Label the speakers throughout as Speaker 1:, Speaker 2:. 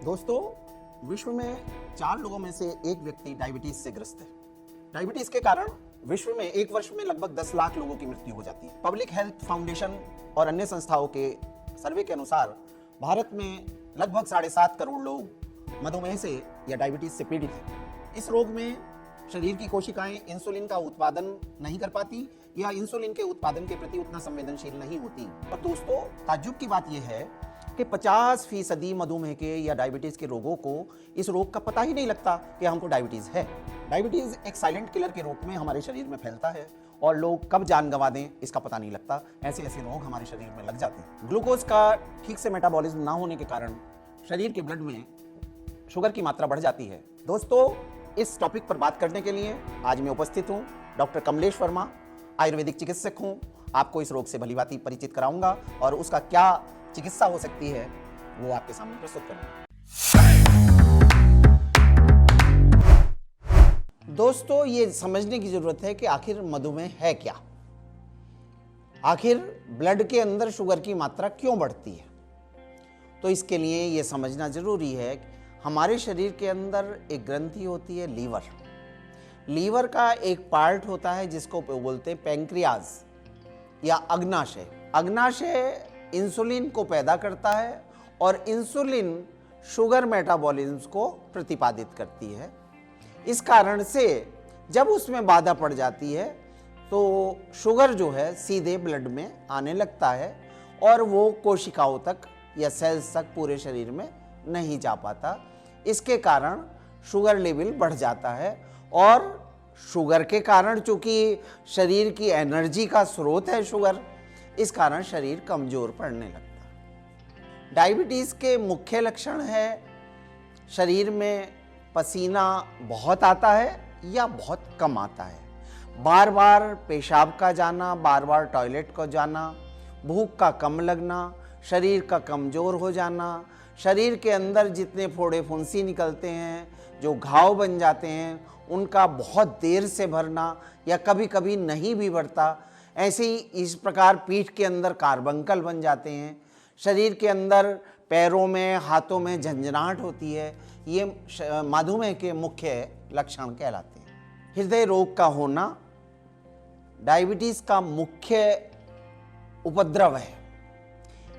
Speaker 1: दोस्तों, विश्व में 4 लोगों में से एक व्यक्ति डायबिटीज से ग्रस्त है। डायबिटीज के कारण विश्व में एक वर्ष में लगभग 10 लाख लोगों की मृत्यु हो जाती है। पब्लिक हेल्थ फाउंडेशन और अन्य संस्थाओं के सर्वे के अनुसार भारत में लगभग 7.5 करोड़ लोग मधुमेह से या डायबिटीज से पीड़ित हैं। इस रोग में शरीर की कोशिकाएं इंसुलिन का उत्पादन नहीं कर पाती या इंसुलिन के उत्पादन के प्रति उतना संवेदनशील नहीं होती। और दोस्तों, ताज्जुब की बात यह है कि 50% मधुमेह के या डायबिटीज के रोगों को इस रोग का पता ही नहीं लगता कि हमको डायबिटीज है। डायबिटीज एक साइलेंट किलर के रूप में हमारे शरीर में फैलता है और लोग कब जान गंवा दें इसका पता नहीं लगता। ऐसे ऐसे रोग हमारे शरीर में लग जाते हैं। ग्लूकोज का ठीक से मेटाबॉलिज्म ना होने के कारण शरीर के ब्लड में शुगर की मात्रा बढ़ जाती है। दोस्तों, इस टॉपिक पर बात करने के लिए आज मैं उपस्थित हूँ। डॉक्टर कमलेश वर्मा, आयुर्वेदिक चिकित्सक हूँ। आपको इस रोग से भलीभांति परिचित कराऊंगा और उसका क्या चिकित्सा हो सकती है वो आपके सामने प्रस्तुत करूंगा। दोस्तों, ये समझने की जरूरत है कि आखिर मधुमेह है क्या। आखिर ब्लड के अंदर शुगर की मात्रा क्यों बढ़ती है। तो इसके लिए ये समझना जरूरी है कि हमारे शरीर के अंदर एक ग्रंथि होती है लीवर। लीवर का एक पार्ट होता है जिसको बोलते हैं पैंक्रियाज या अग्नाशय। अग्नाशय इंसुलिन को पैदा करता है और इंसुलिन शुगर मेटाबॉलिज्म को प्रतिपादित करती है। इस कारण से जब उसमें बाधा पड़ जाती है तो शुगर जो है सीधे ब्लड में आने लगता है और वो कोशिकाओं तक या सेल्स तक पूरे शरीर में नहीं जा पाता। इसके कारण शुगर लेवल बढ़ जाता है और शुगर के कारण, चूंकि शरीर की एनर्जी का स्रोत है शुगर, इस कारण शरीर कमजोर पड़ने लगता है। डायबिटीज के मुख्य लक्षण है शरीर में पसीना बहुत आता है या बहुत कम आता है, बार बार पेशाब का जाना, बार बार टॉयलेट को जाना, भूख का कम लगना, शरीर का कमजोर हो जाना, शरीर के अंदर जितने फोड़े फुंसी निकलते हैं, जो घाव बन जाते हैं, उनका बहुत देर से भरना या कभी कभी नहीं भी भरता। ऐसे ही इस प्रकार पीठ के अंदर कार्बंकल बन जाते हैं। शरीर के अंदर पैरों में, हाथों में झंझनाहट होती है। ये मधुमेह के मुख्य लक्षण कहलाते हैं। हृदय रोग का होना डायबिटीज का मुख्य उपद्रव है।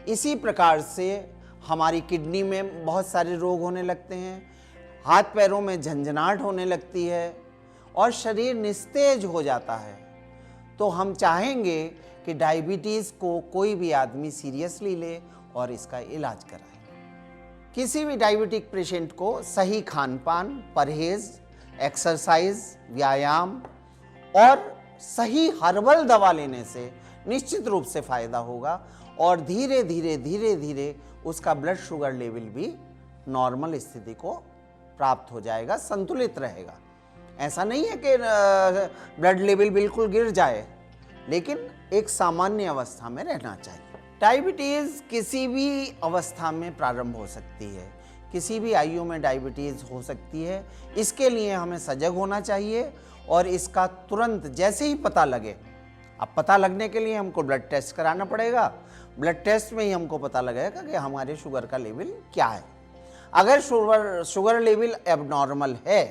Speaker 1: इसी प्रकार से हमारी किडनी में बहुत सारे रोग होने लगते हैं, हाथ पैरों में झंझनाहट होने लगती है और शरीर निस्तेज हो जाता है। तो हम चाहेंगे कि डायबिटीज को कोई भी आदमी सीरियसली ले और इसका इलाज कराए। किसी भी डायबिटिक पेशेंट को सही खान पान, परहेज, एक्सरसाइज, व्यायाम और सही हर्बल दवा लेने से निश्चित रूप से फायदा होगा और धीरे धीरे उसका ब्लड शुगर लेवल भी नॉर्मल स्थिति को प्राप्त हो जाएगा, संतुलित रहेगा। ऐसा नहीं है कि ब्लड लेवल बिल्कुल गिर जाए, लेकिन एक सामान्य अवस्था में रहना चाहिए। डायबिटीज किसी भी अवस्था में प्रारंभ हो सकती है, किसी भी आयु में डायबिटीज हो सकती है। इसके लिए हमें सजग होना चाहिए और इसका तुरंत जैसे ही पता लगे, अब पता लगने के लिए हमको ब्लड टेस्ट कराना पड़ेगा। ब्लड टेस्ट में ही हमको पता लगेगा कि हमारे शुगर का लेवल क्या है। अगर शुगर लेवल एबनॉर्मल है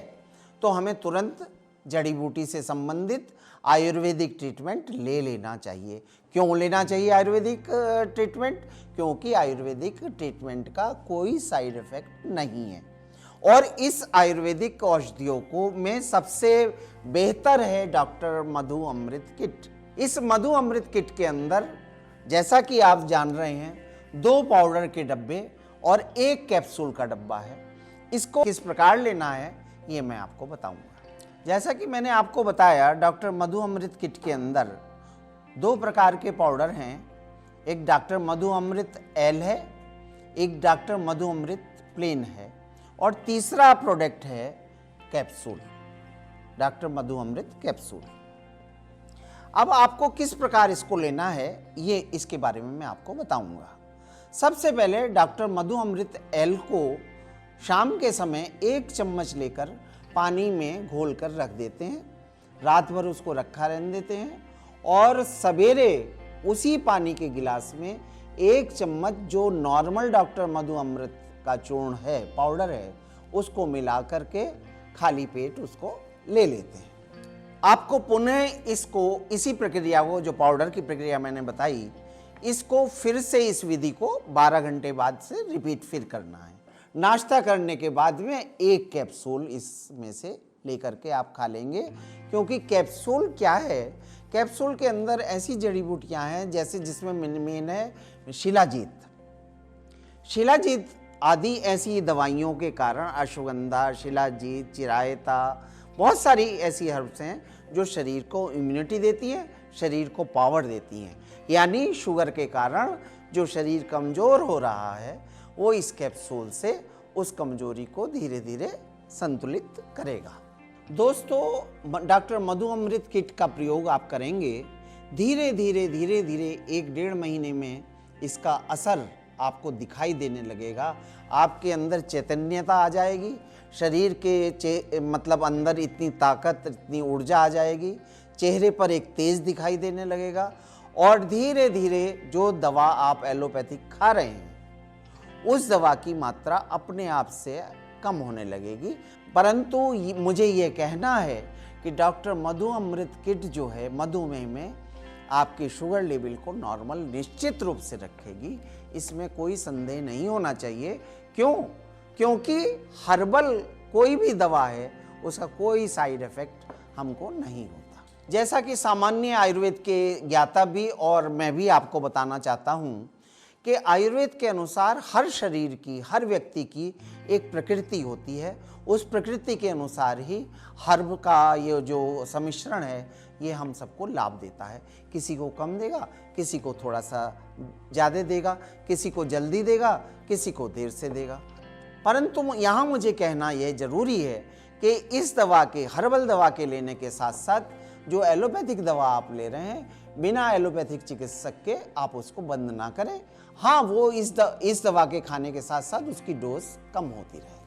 Speaker 1: तो हमें तुरंत जड़ी बूटी से संबंधित आयुर्वेदिक ट्रीटमेंट ले लेना चाहिए। क्यों लेना चाहिए आयुर्वेदिक ट्रीटमेंट? क्योंकि आयुर्वेदिक ट्रीटमेंट का कोई साइड इफेक्ट नहीं है और इस आयुर्वेदिक औषधियों को में सबसे बेहतर है डॉक्टर मधु अमृत किट। इस मधु अमृत किट के अंदर, जैसा कि आप जान रहे हैं, 2 पाउडर के डब्बे और 1 कैप्सूल का डब्बा है। इसको किस प्रकार लेना है ये मैं आपको बताऊंगा। जैसा कि मैंने आपको बताया, डॉक्टर मधु अमृत किट के अंदर 2 प्रकार के पाउडर हैं। एक डॉक्टर मधु अमृत एल है, एक डॉक्टर मधु अमृत प्लेन है और तीसरा प्रोडक्ट है कैप्सूल, डॉक्टर मधु अमृत कैप्सूल। अब आपको किस प्रकार इसको लेना है ये इसके बारे में मैं आपको बताऊंगा। सबसे पहले डॉक्टर मधु अमृत एल को शाम के समय 1 चम्मच लेकर पानी में घोल कर रख देते हैं, रात भर उसको रखा रहने देते हैं और सवेरे उसी पानी के गिलास में 1 चम्मच जो नॉर्मल डॉक्टर मधु अमृत का चूर्ण है, पाउडर है, उसको मिला करके खाली पेट उसको ले लेते हैं। आपको पुनः इसको, इसी प्रक्रिया को, जो पाउडर की प्रक्रिया मैंने बताई, इसको फिर से इस विधि को 12 घंटे बाद से रिपीट फिर करना है। नाश्ता करने के बाद में 1 कैप्सूल इसमें से लेकर के आप खा लेंगे, क्योंकि कैप्सूल क्या है, कैप्सूल के अंदर ऐसी जड़ी बूटियां हैं जैसे जिसमें मेन है शिलाजीत। शिलाजीत आदि ऐसी दवाइयों के कारण, अश्वगंधा, शिलाजीत, चिरायता, बहुत सारी ऐसी हर्ब्स हैं जो शरीर को इम्यूनिटी देती है, शरीर को पावर देती हैं। यानी शुगर के कारण जो शरीर कमज़ोर हो रहा है, वो इस कैप्सूल से उस कमजोरी को धीरे धीरे संतुलित करेगा। दोस्तों, डॉक्टर मधु अमृत किट का प्रयोग आप करेंगे, धीरे धीरे 1-1.5 महीने में इसका असर आपको दिखाई देने लगेगा। आपके अंदर चैतन्यता आ जाएगी, शरीर के मतलब अंदर इतनी ताकत, इतनी ऊर्जा आ जाएगी, चेहरे पर एक तेज दिखाई देने लगेगा, और धीरे धीरे जो दवा आप एलोपैथिक खा रहे हैं उस दवा की मात्रा अपने आप से कम होने लगेगी। परंतु मुझे ये कहना है कि डॉक्टर मधु अमृत किट जो है, मधुमेह में आपके शुगर लेवल को नॉर्मल निश्चित रूप से रखेगी, इसमें कोई संदेह नहीं होना चाहिए। क्यों? क्योंकि हर्बल कोई भी दवा है, उसका कोई साइड इफेक्ट हमको नहीं होता। जैसा कि सामान्य आयुर्वेद के ज्ञाता भी और मैं भी आपको बताना चाहता हूँ कि आयुर्वेद के अनुसार हर शरीर की, हर व्यक्ति की एक प्रकृति होती है। उस प्रकृति के अनुसार ही हर्ब का ये जो सम्मिश्रण है, ये हम सबको लाभ देता है। किसी को कम देगा, किसी को थोड़ा सा ज़्यादा देगा, किसी को जल्दी देगा, किसी को देर से देगा। परंतु यहाँ मुझे कहना यह जरूरी है कि इस दवा के, हर्बल दवा के लेने के साथ साथ जो एलोपैथिक दवा आप ले रहे हैं, बिना एलोपैथिक चिकित्सक के आप उसको बंद ना करें। हाँ, वो इस दवा के खाने के साथ साथ उसकी डोज कम होती रहे।